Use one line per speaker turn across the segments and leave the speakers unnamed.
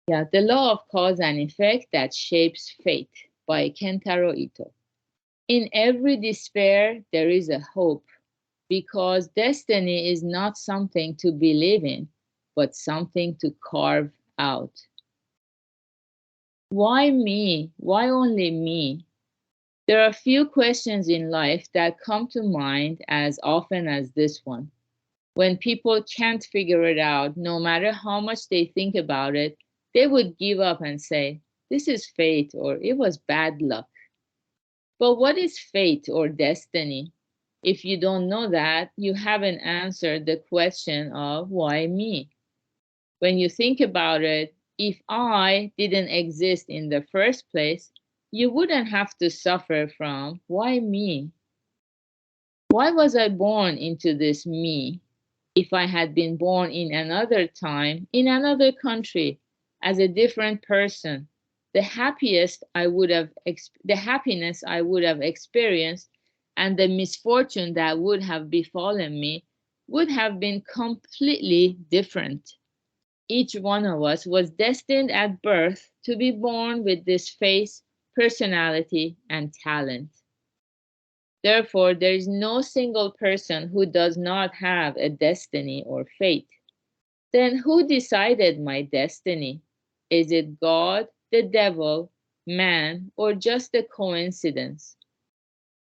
Yeah, The Law of Cause and Effect That Shapes Fate by Kentaro Ito. In every despair, there is a hope, because destiny is not something to believe in, but something to carve out. Why me? Why only me? There are few questions in life that come to mind as often as this one. When people can't figure it out, no matter how much they think about it, they would give up and say, "This is fate," or "It was bad luck." But what is fate or destiny? If you don't know that, you haven't answered the question of why me? When you think about it, if I didn't exist in the first place, you wouldn't have to suffer from why me? Why was I born into this me? If I had been born in another time, in another country, as a different person, the happiness I would have experienced and the misfortune that would have befallen me would have been completely different. Each one of us was destined at birth to be born with this face, personality, and talent. Therefore, there is no single person who does not have a destiny or fate. Then who decided my destiny? Is it God, the devil, man, or just a coincidence?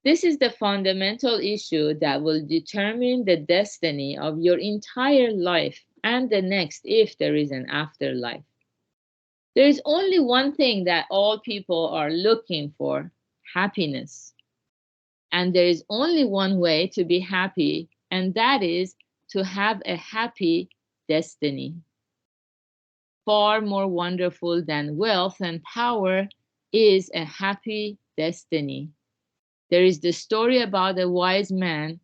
This is the fundamental issue that will determine the destiny of your entire life and the next if there is an afterlife. There is only one thing that all people are looking for: happiness. And there is only one way to be happy, and that is to have a happy destiny. Far more wonderful than wealth and power is a happy destiny. There is the story about a wise man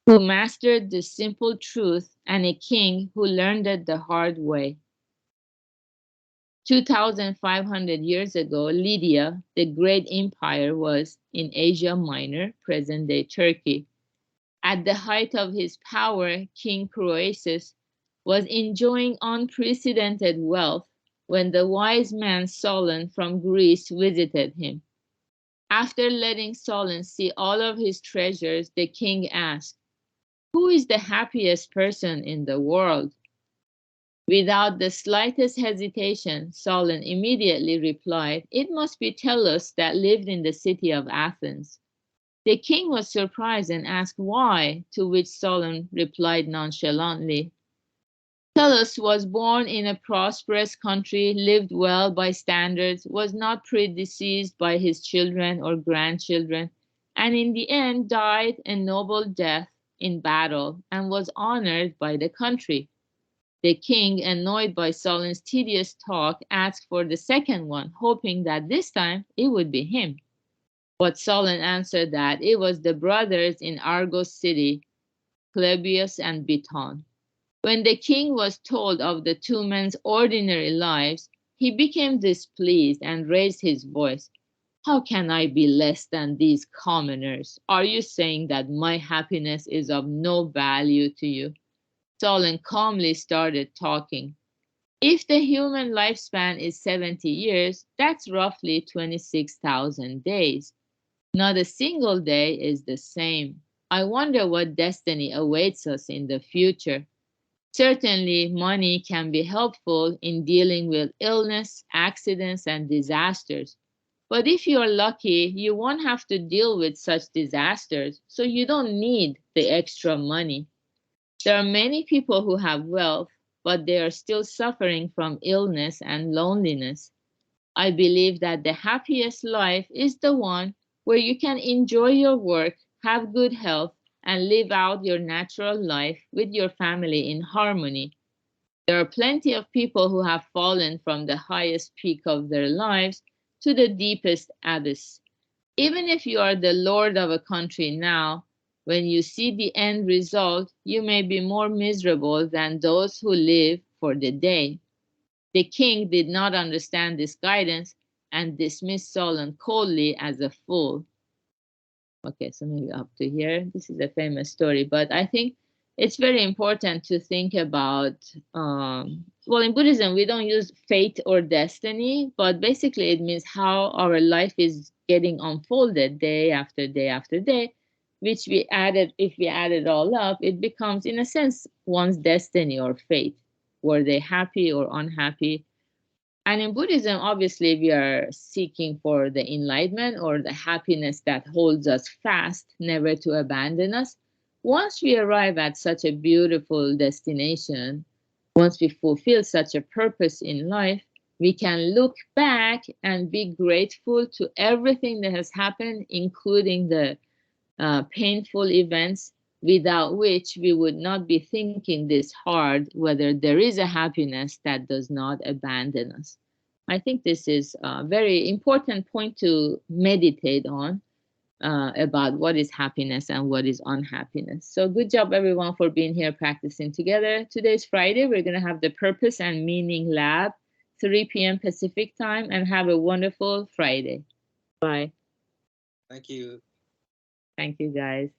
who mastered the simple truth and a king who learned it the hard way. 2,500 years ago, Lydia, the great empire, was in Asia Minor, present day Turkey. At the height of his power, King Croesus was enjoying unprecedented wealth when the wise man Solon from Greece visited him. After letting Solon see all of his treasures, the king asked, "Who is the happiest person in the world?" Without the slightest hesitation, Solon immediately replied, "It must be Tellus that lived in the city of Athens." The king was surprised and asked why, to which Solon replied nonchalantly, "Tellus was born in a prosperous country, lived well by standards, was not predeceased by his children or grandchildren, and in the end died a noble death in battle and was honored by the country." The king, annoyed by Solon's tedious talk, asked for the second one, hoping that this time it would be him. But Solon answered that it was the brothers in Argos city, Clebius and Biton. When the king was told of the two men's ordinary lives, he became displeased and raised his voice. "How can I be less than these commoners? Are you saying that my happiness is of no value to you?" Solon calmly started talking. "If the human lifespan is 70 years, that's roughly 26,000 days. Not a single day is the same. I wonder what destiny awaits us in the future. Certainly, money can be helpful in dealing with illness, accidents, and disasters. But if you're lucky, you won't have to deal with such disasters, so you don't need the extra money. There are many people who have wealth, but they are still suffering from illness and loneliness. I believe that the happiest life is the one where you can enjoy your work, have good health, and live out your natural life with your family in harmony. There are plenty of people who have fallen from the highest peak of their lives to the deepest abyss. Even if you are the lord of a country now, when you see the end result, you may be more miserable than those who live for the day. The king did not understand this guidance and dismissed Solon coldly as a fool. Okay, so maybe up to here. This is a famous story, but I think it's very important to think about, well, in Buddhism, we don't use fate or destiny, but basically it means how our life is getting unfolded day after day after day, which if we add it all up, it becomes, in a sense, one's destiny or fate. Were they happy or unhappy? And in Buddhism, obviously, we are seeking for the enlightenment or the happiness that holds us fast, never to abandon us. Once we arrive at such a beautiful destination, once we fulfill such a purpose in life, we can look back and be grateful to everything that has happened, including the painful events, without which we would not be thinking this hard whether there is a happiness that does not abandon us. I think this is a very important point to meditate on, about what is happiness and what is unhappiness. So good job everyone for being here practicing together. Today's Friday. We're going to have the Purpose and Meaning Lab, 3 p.m. Pacific time, and have a wonderful Friday. Bye.
Thank you.
Thank you, guys.